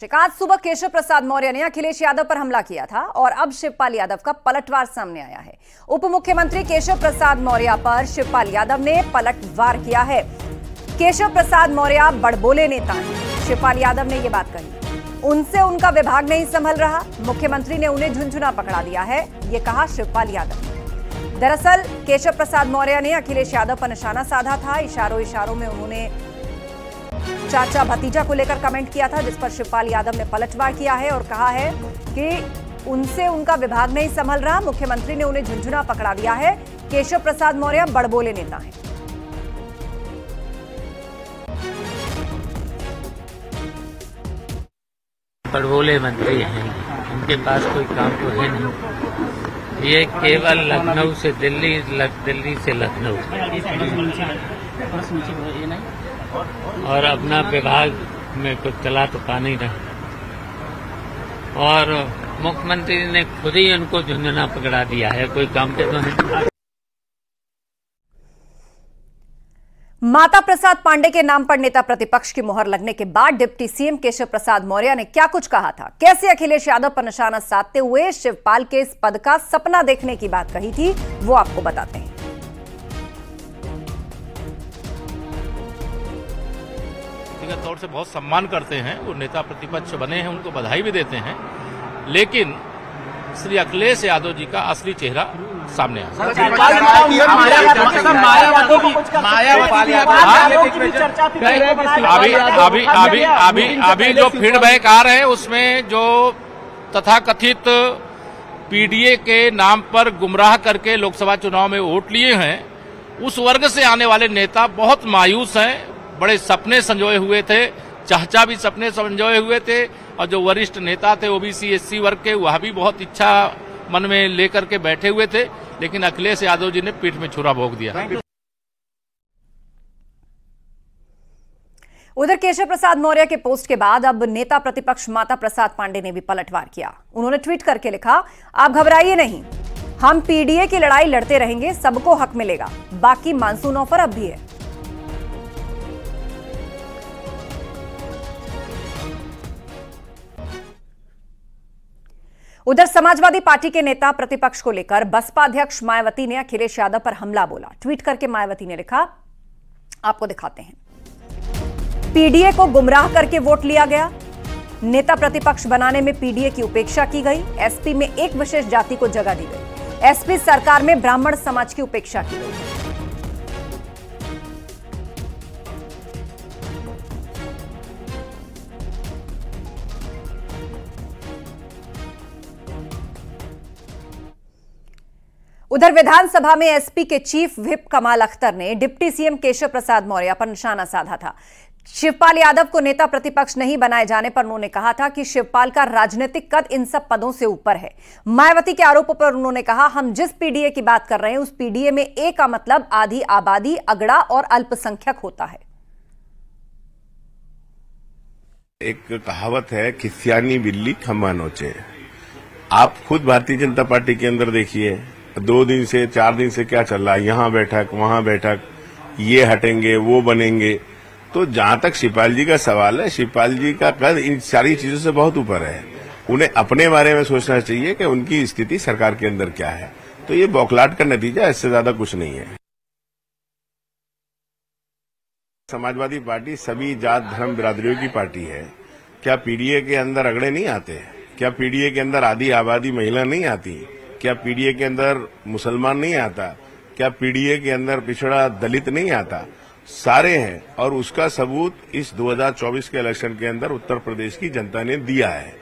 आज सुबह केशव प्रसाद मौर्य ने अखिलेश यादव पर हमला किया था और अब शिवपाल यादव का पलटवार सामने आया है। उप मुख्यमंत्री केशव प्रसाद मौर्य पर शिवपाल यादव ने पलटवार किया है। केशव प्रसाद मौर्य बड़बोले नेता हैं। शिवपाल यादव ने यह बात कही। उनसे उनका विभाग नहीं संभल रहा, मुख्यमंत्री ने उन्हें झुनझुना पकड़ा दिया है, ये कहा शिवपाल यादव। दरअसल केशव प्रसाद मौर्य ने अखिलेश यादव पर निशाना साधा था। इशारों में उन्होंने चाचा भतीजा को लेकर कमेंट किया था, जिस पर शिवपाल यादव ने पलटवार किया है और कहा है कि उनसे उनका विभाग नहीं संभल रहा, मुख्यमंत्री ने उन्हें झुनझुना पकड़ा दिया है। केशव प्रसाद मौर्य बड़बोले नेता हैं। बड़बोले मंत्री हैं, उनके पास कोई काम तो है नहीं। ये केवल लखनऊ से दिल्ली, दिल्ली से लखनऊ और अपना विभाग में कुछ चला तो पा नहीं रहा। और मुख्यमंत्री ने खुद ही उनको झुंझुना पकड़ा दिया है, कोई काम के तो नहीं। माता प्रसाद पांडे के नाम पर नेता प्रतिपक्ष की मुहर लगने के बाद डिप्टी सीएम केशव प्रसाद मौर्य ने क्या कुछ कहा था, कैसे अखिलेश यादव पर निशाना साधते हुए शिवपाल के इस पद का सपना देखने की बात कही थी, वो आपको बताते हैं। व्यक्तिगत तौर से बहुत सम्मान करते हैं, वो नेता प्रतिपक्ष बने हैं, उनको बधाई भी देते हैं, लेकिन श्री अखिलेश यादव जी का असली चेहरा सामने आया। अभी जो फीडबैक आ रहे हैं उसमें जो तथाकथित पीडीए के नाम पर गुमराह करके लोकसभा चुनाव में वोट लिए हैं, उस वर्ग से आने वाले नेता बहुत मायूस हैं। बड़े सपने संजोए हुए थे, चाचा भी सपने संजोए हुए थे, और जो वरिष्ठ नेता थे ओबीसी एससी वर्ग के, वह भी बहुत इच्छा मन में लेकर के बैठे हुए थे, लेकिन अखिलेश यादव जी ने पीठ में छुरा भोंक दिया। उधर केशव प्रसाद मौर्य के पोस्ट के बाद अब नेता प्रतिपक्ष माता प्रसाद पांडे ने भी पलटवार किया। उन्होंने ट्वीट करके लिखा, आप घबराइए नहीं, हम पीडीए की लड़ाई लड़ते रहेंगे, सबको हक मिलेगा, बाकी मानसून ऑफर अब भी है। उधर समाजवादी पार्टी के नेता प्रतिपक्ष को लेकर बसपा अध्यक्ष मायावती ने अखिलेश यादव पर हमला बोला। ट्वीट करके मायावती ने लिखा, आपको दिखाते हैं, पीडीए को गुमराह करके वोट लिया गया, नेता प्रतिपक्ष बनाने में पीडीए की उपेक्षा की गई, एसपी में एक विशेष जाति को जगह दी गई, एसपी सरकार में ब्राह्मण समाज की उपेक्षा की गई। उधर विधानसभा में एसपी के चीफ व्हिप कमाल अख्तर ने डिप्टी सीएम केशव प्रसाद मौर्य पर निशाना साधा था। शिवपाल यादव को नेता प्रतिपक्ष नहीं बनाए जाने पर उन्होंने कहा था कि शिवपाल का राजनीतिक कद इन सब पदों से ऊपर है। मायावती के आरोपों पर उन्होंने कहा, हम जिस पीडीए की बात कर रहे हैं उस पीडीए में ए का मतलब आधी आबादी, अगड़ा और अल्पसंख्यक होता है। एक कहावत है, खिसियानी बिल्ली खम्मा नोचे। आप खुद भारतीय जनता पार्टी के अंदर देखिए, 2 दिन से 4 दिन से क्या चल रहा है, यहाँ बैठक वहां बैठक, ये हटेंगे वो बनेंगे। तो जहां तक शिवपाल जी का सवाल है, शिवपाल जी का कद इन सारी चीजों से बहुत ऊपर है। उन्हें अपने बारे में सोचना चाहिए कि उनकी स्थिति सरकार के अंदर क्या है। तो ये बौखलाहट का नतीजा, इससे ज्यादा कुछ नहीं है। समाजवादी पार्टी सभी जात धर्म बिरादरियों की पार्टी है। क्या पीडीए के अंदर अगड़े नहीं आते? क्या पीडीए के अंदर आधी आबादी महिला नहीं आती? क्या पीडीए के अंदर मुसलमान नहीं आता? क्या पीडीए के अंदर पिछड़ा दलित नहीं आता? सारे हैं, और उसका सबूत इस 2024 के इलेक्शन के अंदर उत्तर प्रदेश की जनता ने दिया है।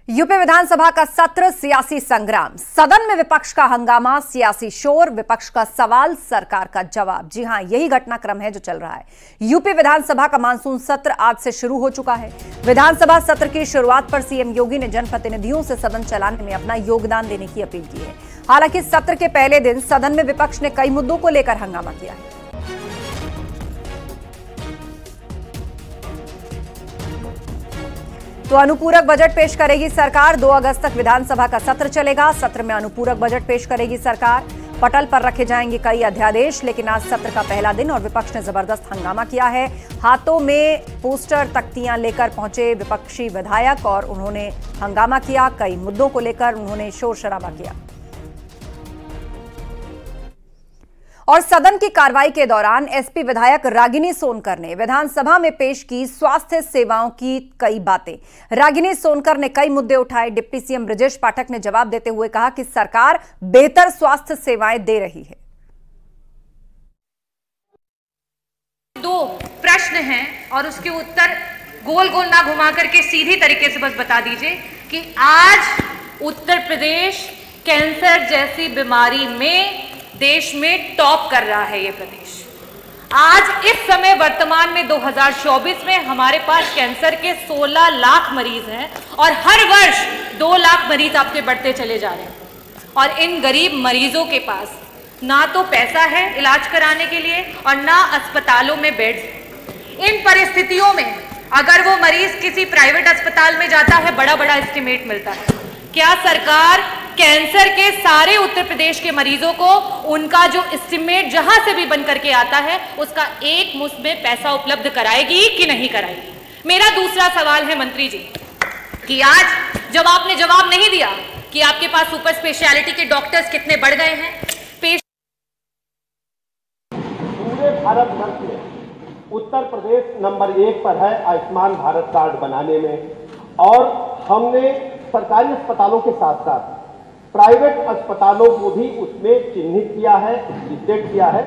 यूपी विधानसभा का सत्र, सियासी संग्राम, सदन में विपक्ष का हंगामा, सियासी शोर, विपक्ष का सवाल, सरकार का जवाब। जी हां, यही घटनाक्रम है जो चल रहा है। यूपी विधानसभा का मानसून सत्र आज से शुरू हो चुका है। विधानसभा सत्र की शुरुआत पर सीएम योगी ने जनप्रतिनिधियों से सदन चलाने में अपना योगदान देने की अपील की है। हालांकि सत्र के पहले दिन सदन में विपक्ष ने कई मुद्दों को लेकर हंगामा किया है। तो अनुपूरक बजट पेश करेगी सरकार। 2 अगस्त तक विधानसभा का सत्र चलेगा। सत्र में अनुपूरक बजट पेश करेगी सरकार। पटल पर रखे जाएंगे कई अध्यादेश। लेकिन आज सत्र का पहला दिन और विपक्ष ने जबरदस्त हंगामा किया है। हाथों में पोस्टर तख्तियां लेकर पहुंचे विपक्षी विधायक और उन्होंने हंगामा किया। कई मुद्दों को लेकर उन्होंने शोर शराबा किया। और सदन की कार्रवाई के दौरान एसपी विधायक रागिनी सोनकर ने विधानसभा में पेश की स्वास्थ्य सेवाओं की कई बातें। रागिनी सोनकर ने कई मुद्दे उठाए। डिप्टी सीएम ब्रजेश पाठक ने जवाब देते हुए कहा कि सरकार बेहतर स्वास्थ्य सेवाएं दे रही है। दो प्रश्न हैं और उसके उत्तर गोल गोल ना घुमा करके सीधी तरीके से बस बता दीजिए कि आज उत्तर प्रदेश कैंसर जैसी बीमारी में देश में टॉप कर रहा है। ये प्रदेश आज इस समय वर्तमान में 2024 में हमारे पास कैंसर के 16 लाख मरीज हैं और हर वर्ष 2 लाख मरीज आपके बढ़ते चले जा रहे हैं। और इन गरीब मरीजों के पास ना तो पैसा है इलाज कराने के लिए और ना अस्पतालों में बेड्स। इन परिस्थितियों में अगर वो मरीज किसी प्राइवेट अस्पताल में जाता है, बड़ा बड़ा एस्टिमेट मिलता है। क्या सरकार कैंसर के सारे उत्तर प्रदेश के मरीजों को उनका जो एस्टिमेट जहां से भी बन करके आता है उसका एक मुश्त में पैसा उपलब्ध कराएगी कि नहीं कराएगी? मेरा दूसरा सवाल है मंत्री जी कि आज जब आपने जवाब नहीं दिया कि आपके पास सुपर स्पेशलिटी के डॉक्टर्स कितने बढ़ गए हैं। पूरे भारत वर्ष में उत्तर प्रदेश नंबर 1 पर है आयुष्मान भारत कार्ड बनाने में। और हमने सरकारी अस्पतालों के साथ साथ प्राइवेट अस्पतालों को भी उसमें चिन्हित किया है, लिस्टेड किया है।